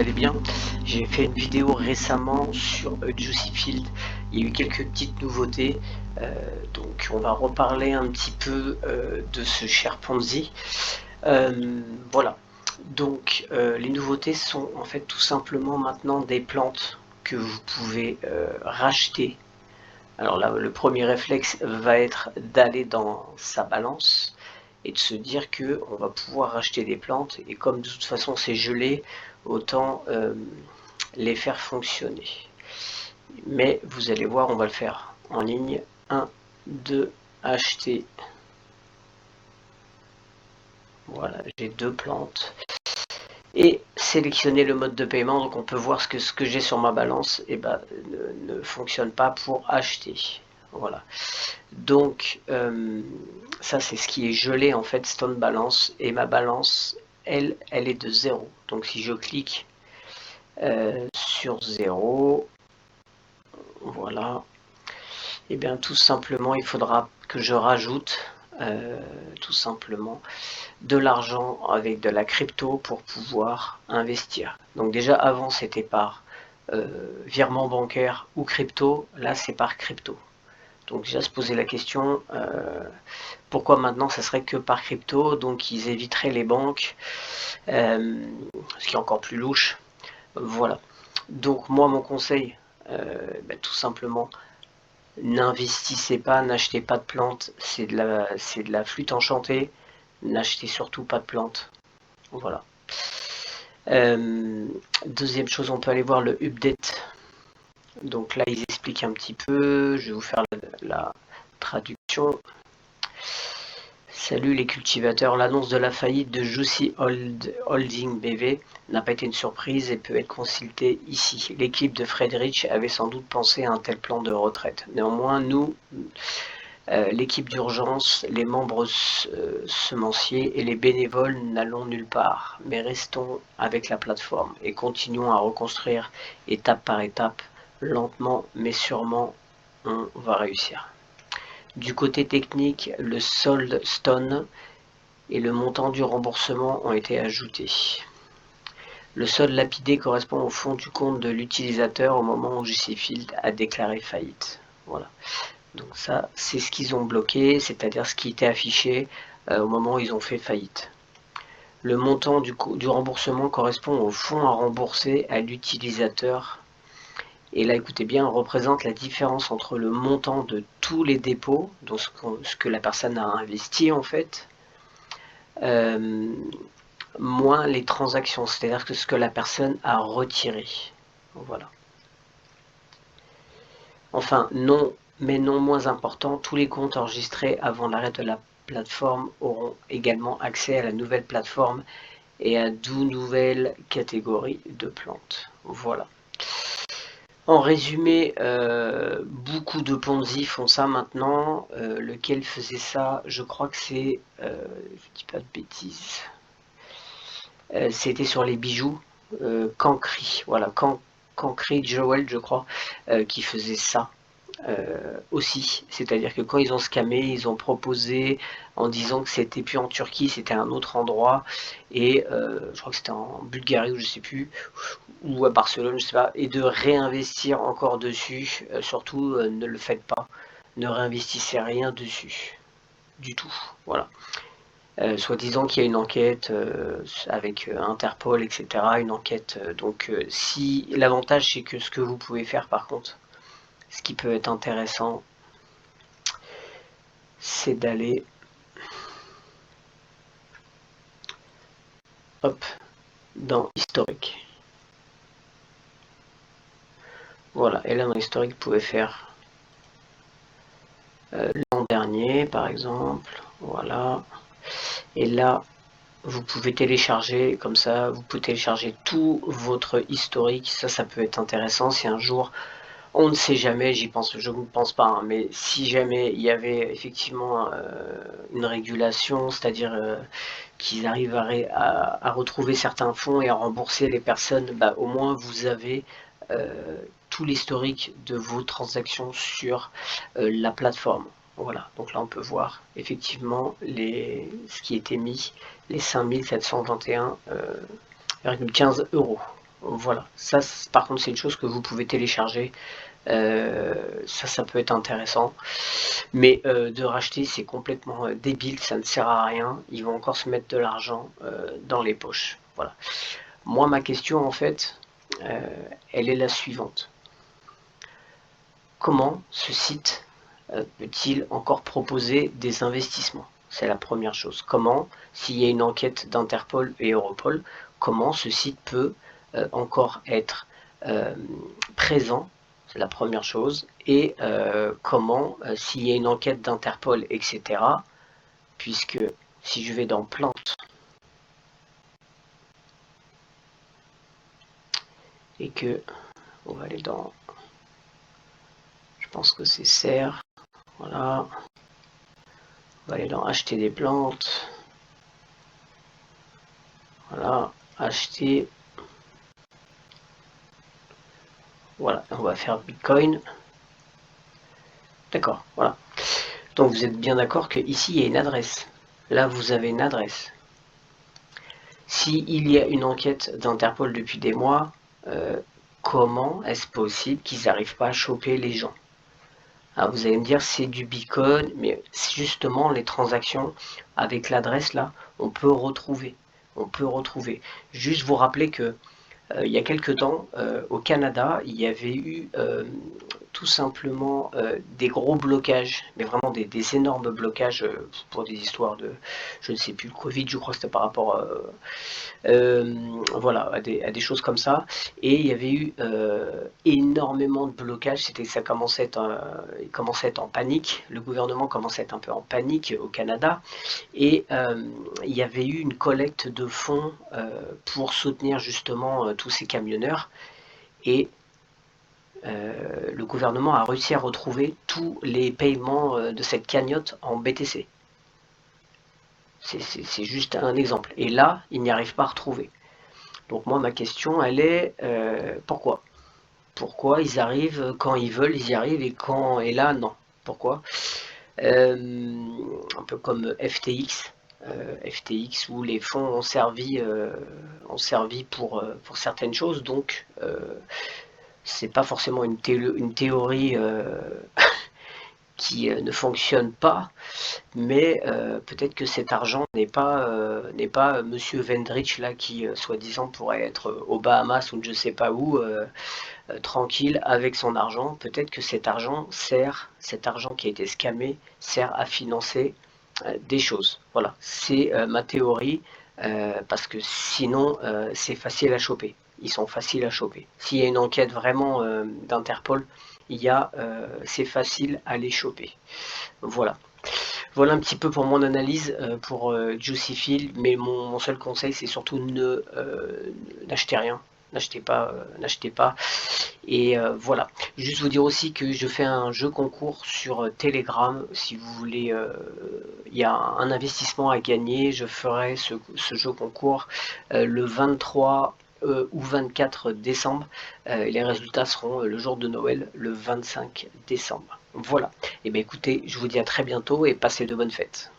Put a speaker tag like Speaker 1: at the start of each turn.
Speaker 1: allez bien. J'ai fait une vidéo récemment sur Juicy Field. Il y a eu quelques petites nouveautés. Donc on va reparler un petit peu de ce cher Ponzi. Voilà. Donc les nouveautés sont en fait tout simplement maintenant des plantes que vous pouvez racheter. Alors là, le premier réflexe va être d'aller dans sa balance et de se dire que on va pouvoir racheter des plantes, et comme de toute façon c'est gelé, autant les faire fonctionner. Mais vous allez voir, on va le faire en ligne. 1, 2, acheter. Voilà, j'ai 2 plantes. Et sélectionner le mode de paiement. Donc on peut voir ce que j'ai sur ma balance ne fonctionne pas pour acheter. Voilà. Donc ça c'est ce qui est gelé en fait, Stone Balance, et ma balance elle est de 0. Donc si je clique sur 0, voilà, et bien tout simplement il faudra que je rajoute tout simplement de l'argent avec de la crypto pour pouvoir investir. Donc déjà avant c'était par virement bancaire ou crypto, là c'est par crypto. Donc déjà se poser la question, pourquoi maintenant ça serait que par crypto? Donc ils éviteraient les banques, ce qui est encore plus louche. Voilà. Donc moi mon conseil, tout simplement, n'investissez pas, n'achetez pas de plantes, c'est de la flûte enchantée, n'achetez surtout pas de plantes. Voilà. Deuxième chose, on peut aller voir le update. Donc là ils expliquent un petit peu, je vais vous faire la traduction. Salut les cultivateurs, l'annonce de la faillite de Juicy Holding BV n'a pas été une surprise et peut être consultée ici. L'équipe de Friedrich avait sans doute pensé à un tel plan de retraite. Néanmoins, nous, l'équipe d'urgence, les membres semenciers et les bénévoles n'allons nulle part, mais restons avec la plateforme et continuons à reconstruire étape par étape, lentement mais sûrement, on va réussir. Du côté technique, le solde Stone et le montant du remboursement ont été ajoutés. Le solde lapidé correspond au fond du compte de l'utilisateur au moment où Juicy Field a déclaré faillite. Voilà. Donc ça, c'est ce qu'ils ont bloqué, c'est-à-dire ce qui était affiché au moment où ils ont fait faillite. Le montant du remboursement correspond au fonds à rembourser à l'utilisateur. Et là, écoutez bien, on représente la différence entre le montant de tous les dépôts, donc ce que la personne a investi en fait, moins les transactions, c'est-à-dire que ce que la personne a retiré. Voilà. Enfin, non, mais non moins important, tous les comptes enregistrés avant l'arrêt de la plateforme auront également accès à la nouvelle plateforme et à 12 nouvelles catégories de plantes. Voilà. En résumé, beaucoup de Ponzi font ça maintenant. Lequel faisait ça? Je crois que c'est, je dis pas de bêtises, c'était sur les bijoux, Cancri, voilà, Cancri Jewel, je crois, qui faisait ça. Aussi, c'est-à-dire que quand ils ont scammé, ils ont proposé en disant que c'était plus en Turquie, c'était un autre endroit, et je crois que c'était en Bulgarie ou je sais plus, ou à Barcelone, je sais pas, et de réinvestir encore dessus. Surtout ne le faites pas, ne réinvestissez rien dessus du tout. Voilà. Soi-disant qu'il y a une enquête avec Interpol, etc. Une enquête. Donc si l'avantage c'est que ce que vous pouvez faire par contre, ce qui peut être intéressant, c'est d'aller hop dans historique. Voilà, et là dans historique, vous pouvez faire l'an dernier par exemple. Voilà. Et là, vous pouvez télécharger comme ça, vous pouvez télécharger tout votre historique. Ça peut être intéressant si un jour, on ne sait jamais, j'y pense, je ne pense pas, hein, mais si jamais il y avait effectivement une régulation, c'est-à-dire qu'ils arrivent à retrouver certains fonds et à rembourser les personnes, bah, au moins vous avez tout l'historique de vos transactions sur la plateforme. Voilà, donc là on peut voir effectivement ce qui était mis, les 5721,15 €. Voilà, ça par contre c'est une chose que vous pouvez télécharger, ça peut être intéressant. Mais de racheter, c'est complètement débile, ça ne sert à rien, ils vont encore se mettre de l'argent dans les poches. Voilà. Moi, ma question en fait, elle est la suivante. Comment ce site peut-il encore proposer des investissements? C'est la première chose. Comment, s'il y a une enquête d'Interpol et Europol, comment ce site peut encore être présent? C'est la première chose. Et comment, s'il y a une enquête d'Interpol, etc., puisque si je vais dans plantes et que on va aller dans, je pense que c'est serre, voilà, on va aller dans acheter des plantes, voilà, acheter, voilà, on va faire Bitcoin, d'accord, voilà. Donc vous êtes bien d'accord que ici il y a une adresse, là vous avez une adresse. S'il y a une enquête d'Interpol depuis des mois, comment est-ce possible qu'ils n'arrivent pas à choper les gens? Alors vous allez me dire c'est du Bitcoin, mais justement les transactions avec l'adresse là, on peut retrouver. On peut retrouver. Juste vous rappeler que il y a quelque temps, au Canada, il y avait eu tout simplement des gros blocages, mais vraiment des énormes blocages pour des histoires de, je ne sais plus, le Covid, je crois que c'était par rapport voilà, à des choses comme ça. Et il y avait eu énormément de blocages. Ça commençait à être en panique. Le gouvernement commençait à être un peu en panique au Canada. Et il y avait eu une collecte de fonds pour soutenir justement tous ces camionneurs. Et le gouvernement a réussi à retrouver tous les paiements de cette cagnotte en BTC. C'est juste un exemple. Et là, ils n'y arrivent pas à retrouver. Donc moi, ma question, elle est pourquoi? Pourquoi ils arrivent quand ils veulent, ils y arrivent et là, non. Pourquoi? Un peu comme FTX. FTX où les fonds ont servi pour certaines choses, donc c'est pas forcément une théorie qui ne fonctionne pas, mais peut-être que cet argent n'est pas Monsieur Vendrich là qui soi-disant pourrait être aux Bahamas ou je ne sais pas où tranquille avec son argent. Peut-être que cet argent qui a été scammé sert à financer des choses. Voilà, c'est ma théorie parce que sinon c'est facile à choper. Ils sont faciles à choper. S'il y a une enquête vraiment d'Interpol, c'est facile à les choper. Voilà. Voilà un petit peu pour mon analyse pour Juicy Field, mais mon seul conseil c'est surtout n'achetez rien, n'achetez pas. Et voilà. Juste vous dire aussi que je fais un jeu concours sur Telegram. Si vous voulez, il y a un investissement à gagner. Je ferai ce jeu concours le 23 ou 24 décembre. Les résultats seront le jour de Noël, le 25 décembre. Voilà. Et bien écoutez, je vous dis à très bientôt et passez de bonnes fêtes.